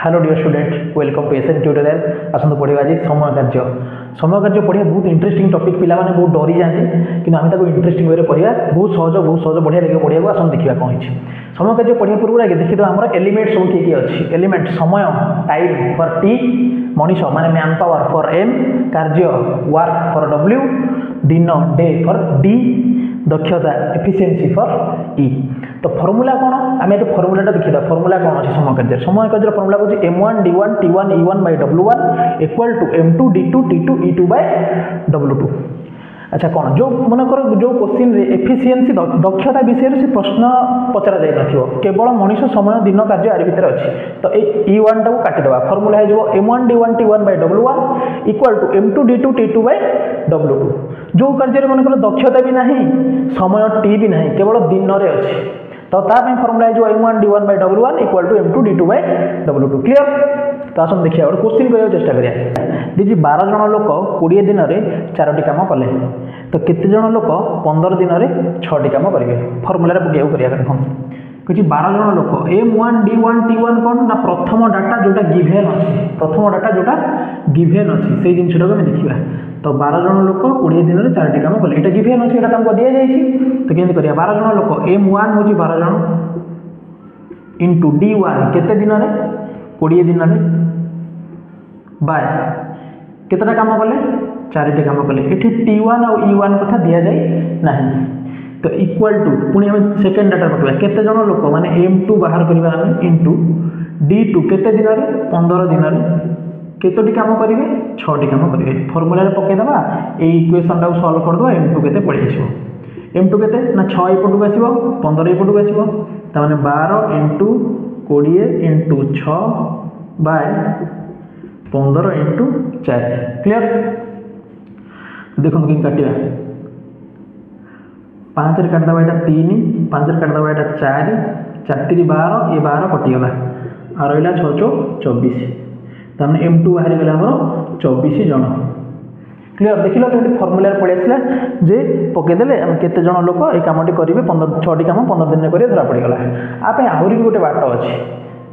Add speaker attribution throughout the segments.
Speaker 1: Hello dear student welcome to SN tutorial आसतु पढ़ा आज समय कार्य पढ़ा बहुत इंटरेस्टिंग टॉपिक पिला माने बहुत डरी जाते कि आम इंटरेस्टिंग वे पढ़ा बहुत सहज बढ़िया लगे पढ़ा आसतु देखा कौन है समय कार्य पढ़ा पूर्व आगे देखिए आम एलिमेंट सब किए अच्छी एलिमेंट समय टाइम फॉर टी मनीष माने मैन पावर फॉर एम कार्य वर्क फॉर डब्ल्यू दिन डे फॉर डी दक्षता एफिशिएंसी फॉर ई तो फर्मूला कौन आम ये फर्मूला देखा फर्मूला कौन अच्छे समय कार्य फर्मूला कौन m1 d1 t1 e1 by w1 equal to m2 d2 t2 e2 by w2। अच्छा कौन जो मनकर जो क्वेश्चन एफिशिएंसी दक्षता विषय से प्रश्न पचरा जाई नथियो केवल मनीष समय दिन कार्य यार भितर अच्छी तो ये e1 टाक काटिदेवा फर्मूला हो m1 d1 t1 by w1 equal to m2 d2 t2 by w2। जो कार्य मनकर दक्षता भी नहीं समय टी भी नहीं केवल दिन रे अच्छी तो फर्मूला जो m1 d1 by w1 equal to m2 d2 by w2 clear. तो आसन देखिए गोटे क्वेश्चन करने चेष्टा करिए दीजिए 12 जन लोक 20 दिन में 4टी काम कले तो केते जन लोक 15 दिन में 6टी काम करेंगे फर्मूला पकड़ करिया कि 12 जन लोक m1 d1 t1 कौन ना प्रथम डाटा जोटा गिभेन अच्छी प्रथम डाटा जोटा गिभेन अच्छी से जिनटा आम देखा तो 12 जन लोक 20 दिन में 4टी काम कले ये गिभेन अच्छी यहाँ तुमको दि जाए तो केमती करिया 12 जन लोक m1 हूँ 12 जन इंटू d1 केते दिन में 20 दिन में बाय केतटा काम कले 4टी काम कले ये t1 और e1 कथा दि जाए ना तो इक्वल टू पुणी आम सेकेंड डाटा पकड़ा केते जन लोक माने m2 बाहर करवा आम इंटू d2 केते दिन में 15 दिन में केतोटी काम करेंगे 6टी काम करेंगे फर्मूला पकईदेवा ये इक्वेशन टाक सल्व करदे m2 केते पड़े आसो m2 केते ना 6 एपटू आसो 15 एपटू आसो ताने 12 into 20 into 6 by 15 into 4 clear. देखो कि काटा 5 काटिदेवा यहाँ 3 5 काटिदेवा यहाँ 4 4 3 12 ये 12 कटिगला आ रहा 6 6 24 तमें m2 बाहरी गला 24 जन क्लियर देख लो कि फर्मूला पड़े आसला जे पकईदे आम केते जन लोक ये कमटी करेंगे 6टी काम 15 दिन में करेंगे धरा पड़गला आप आहरी भी गोटे बाट अच्छे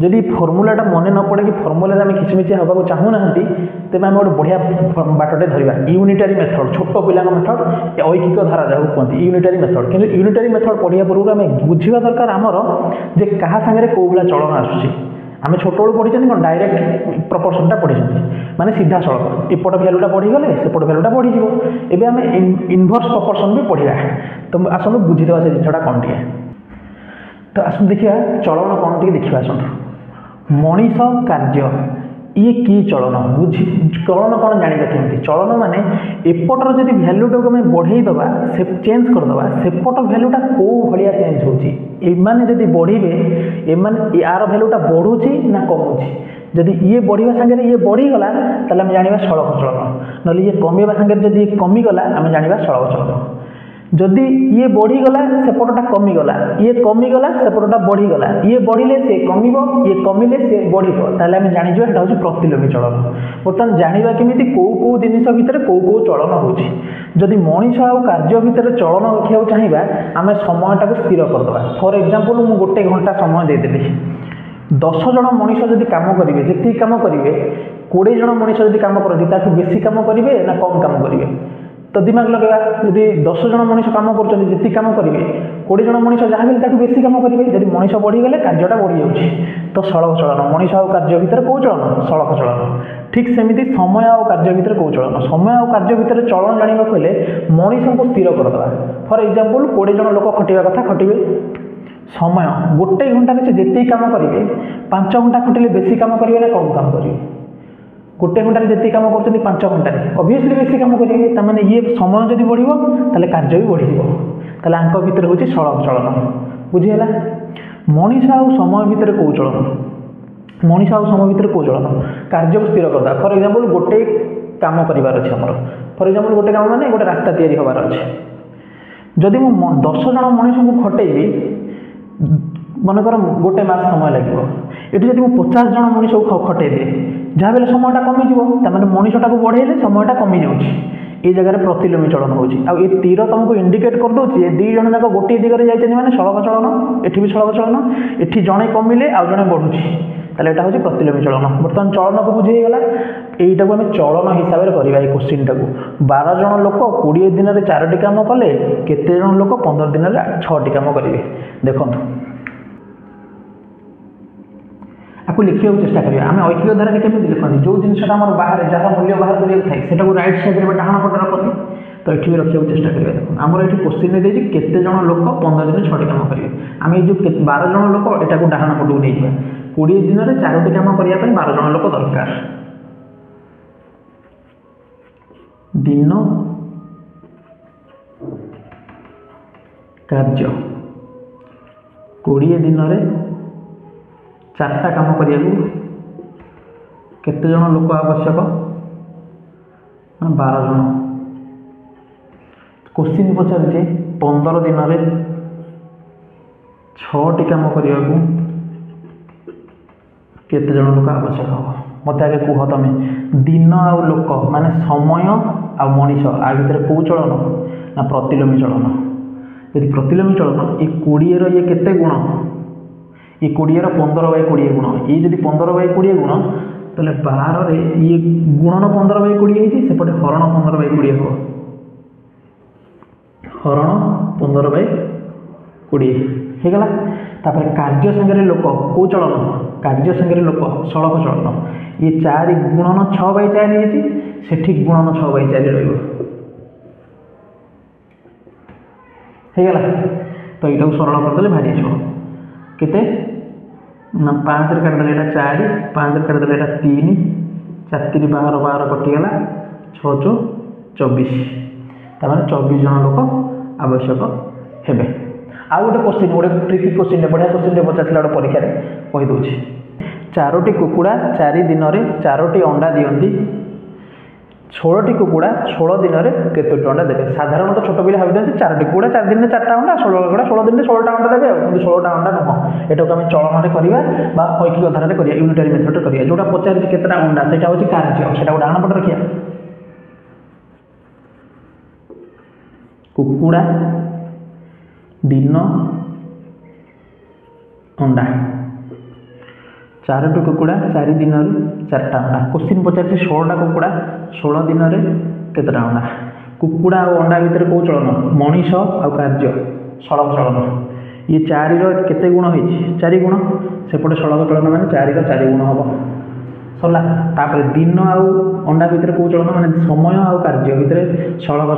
Speaker 1: जदि फर्मूलाटा मन न पड़े कि फर्मूला आम खिचमिची हाँ चाहूना तेज आम गोटे बढ़िया बाटटे धरवा यूनिटारी मेथड छोट पिला मेथड ऐकिक धारा जहाँ कहते यूनिटारी मेथड कि यूनिटारी मेथड पढ़ा पूर्व आम बुझा दरकार आमर जे क्या सांगे कौ भाया चलन आसूँ आम छोट बड़ू पढ़ी कौन डायरेक्ट प्रपोर्शनटा पढ़ी माने सीधा सड़क एपट भैल्यूटा बढ़ीगले सेपट भैल्यूटा बढ़ीज एवं आम इनभर्स प्रपोर्शन भी पढ़ा तो आसतु बुझीदेवा से जिनटा कौन टे तो आस देखिए चलन कौन टे देखा आसतु मनीष कार्य ये कि चलन बुझी चलन कौन जाना केमती चलन माने एपटर जब भैल्यूटा को बढ़ईदबा से चेंज करदे सेपट भैल्यूटा कौ भाया चेंज होने जदि बढ़े एमाने यार भैल्यूटा बढ़ुची ना कमुची जदि ये बढ़िया सांगे ये बढ़ीगला ताले आम जाना सड़क चलन ना ये कमेवा सांगे जदि कमिगला आम जाना सड़क चलन जदि ये बढ़ीगला सेपटा कमिगला ये कमिगला सेपटा बढ़ीगला ये बढ़िले से कमिब ये कमिले से बढ़िब ताले आम जानी जाटा हूँ प्रतिलोमी चलन बर्तमान जाना केमी कौ कौ जिनिस भितर कौ कौ चलन होची जदि मनीष आ कार्य भितर चलन रखा चाहिए आम समयटा को स्थिर करदे फॉर एग्जांपल मु गोटे घंटा समय देदेली 10 जन मनीष जदि काम करेंगे जी काम करेंगे 20 जन मनीष जदि काम करते बेसी काम करेंगे ना कम काम करेंगे तो दिमाग लगेगा जदि 10 जन मनीष काम कर काम करेंगे 20 जन मनीष जहाँ भी बेसी काम करेंगे जब मनीष बढ़ीगले कार्यटा बढ़ी जाऊँगी तो सड़क चलन मनीष आ कार्य भितर कौ चलन सड़क चलन ठीक सेमती समय आ कार्य भितर कौ चलन समय आ कार्य भितर चलन जाना कहले मनीष को स्थिर करदे फॉर एग्जांपल 20 जन लोक खटिया कथा खटिबे समय गोटे घंटा से जिते काम करेंगे 5 घंटा खटिले बेसी काम करेंगे ना कम काम करेंगे गोटे घंटे जिते काम कर 5 घंटे ऑब्वियसली बेसी काम करेंगे तमें ये समय जब बढ़ो ताले कार्य भी बढ़ आंक भितर हूँ सड़क चलन बुझीगला मनीष आ समय भितर कौ चलन मनीष आ समय भितर कौ चलन कार्य को स्थिर करदा फॉर एग्जांपल गोटे काम करार अच्छे आमर फॉर एग्जांपल गोटे काम माने गोटे रास्ता तैयारी होबार अच्छे जदि मु 10 जन मनीष को खटेबी मनकर गोटे मास समय लगे ये जब 50 जन मनीष को खटेबे जहाँ बेले समयटा कमिज मनीषटा को बढ़ेले समयटा कमी जाऊँगी ये जगह प्रतिलोमी चलन होगी तीर तुमको इंडिकेट कर दूसरी 2 जन जाक गोटे दिगरे जाइए माने सड़क चलन एठी भी सड़क चलन एठी जड़े कमिले आउ जड़े बढ़ुची ताले एटा होची प्रतिलोमी चलन बर्तमान चलन को बुझे गला एटा को हम चलन हिसाब रे करबा ए क्वेश्चन टा को 12 जन लोक 20 दिन रे 4टी काम कले केते जन लोक 15 दिन रे 6टी काम करिवे देखंतु आपको लिखिया चेष्टा करिया आम ऐकिक धारा के केମିତି लिखନ୍ତି जो जिनसा हमर बाहर जहाँ मूल्य बाहर करिया थाए सेटा को राइट साइड रे डाहाण पट रखती तो ये भी रखा चेष्टा करिया देखो आमर ये क्वेश्चन ने देछि केते जन लोक 15 दिन 6टी काम करिवे आम ये जो 12 जन लोक एटा को डाहाण पट को नै जिया 20 दिन रे 4टी काम करिया पय 12 जन लोक दरकार दिन कार्य 20 दिन रे 4टा काम करिया केते जन लोक आवश्यक 12 जन क्वेश्चन पचारे 15 दिन रे 6टी काम करिया केते जन लोक आवश्यक हम मत आगे कह तुम दिन आउ लोक माने समय आ मनीष आ भीतर कौ चलन ना प्रतिलोमी चलन यदि प्रतिलोमी चलन ये 20 रो ये केते गुण ये 20 रो 15/20 गुण ये जदि 15/20 गुण ताले 12 रे ये गुणन 15/20 हेछि सेपटे हरण 15/20 हो हरण 15/20 हे गला तापर कार्य संगे लोक को चलन कार्य संगे लोक सड़क चलन ये 4 गुणन 6/4 हेछि सेठी गुणन 6/4 रहइबो हे गला तो एटा सरल कर देले भारी छो केते ना 5 रे काट देले एटा 4 5 रे काट देले एटा 3 4 3 12 12 कटि गला 6 6 24 तामाने 24 जन लोक आवश्यक हेबे आ गोटे क्वेश्चन गोटे ट्रिकी क्वेश्चन बढ़िया क्वेश्चन पचारा गोटे परीक्षा कही दूसरी 4टी कुकुड़ा 4 दिन में 4टी अंडा दियंती 16टी कुकुड़ा 16 दिन में केतोटी अंडा देवे साधारणतः छोट पिला भाई 4टी कुकुड़ा 4 दिन में 4टा अंडा 16 कुकुड़ा 16 दिन में 16टा अंडा देवे कि 16टा अंडा नुह एटा को आम चलन करवा ऐकिक धारा करिया यूनिटरी मेथड करिया जोटा पचार केतटा अंडा सेटा होची कार्य सेटा गोटे डाहाण पट रखिया कुकुड़ा दिन अंडा 4टी कुकुड़ा 4 दिन 4टा अंडा क्वेश्चन पचार 16टा कुकुड़ा 16 दिन में केतटा अंडा कुकुड़ा और अंडा भितर कौ चलन मनीष आ कार्य सड़क चलन ये 4 रो केते गुण होइछि 4 गुण सेपटे सड़क चलन माने 4 रो 4 गुण हबो सरला तापर दिन आ अंडा भितर कौ चलन माने समय आ कार्य भितर सड़क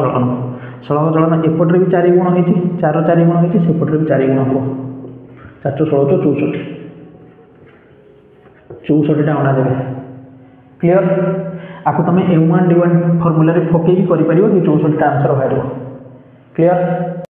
Speaker 1: चलन एपटे भी 4 गुण होइछि 4 4 गुण होइछि सेपटे भी 4 गुण हबो 4 16 64 64टा अंडा देवे क्लियर आपको तुम A1 D1 फॉर्मूला रे पकई कर पारिबो कि 64टा आंसर बाहर क्लियर।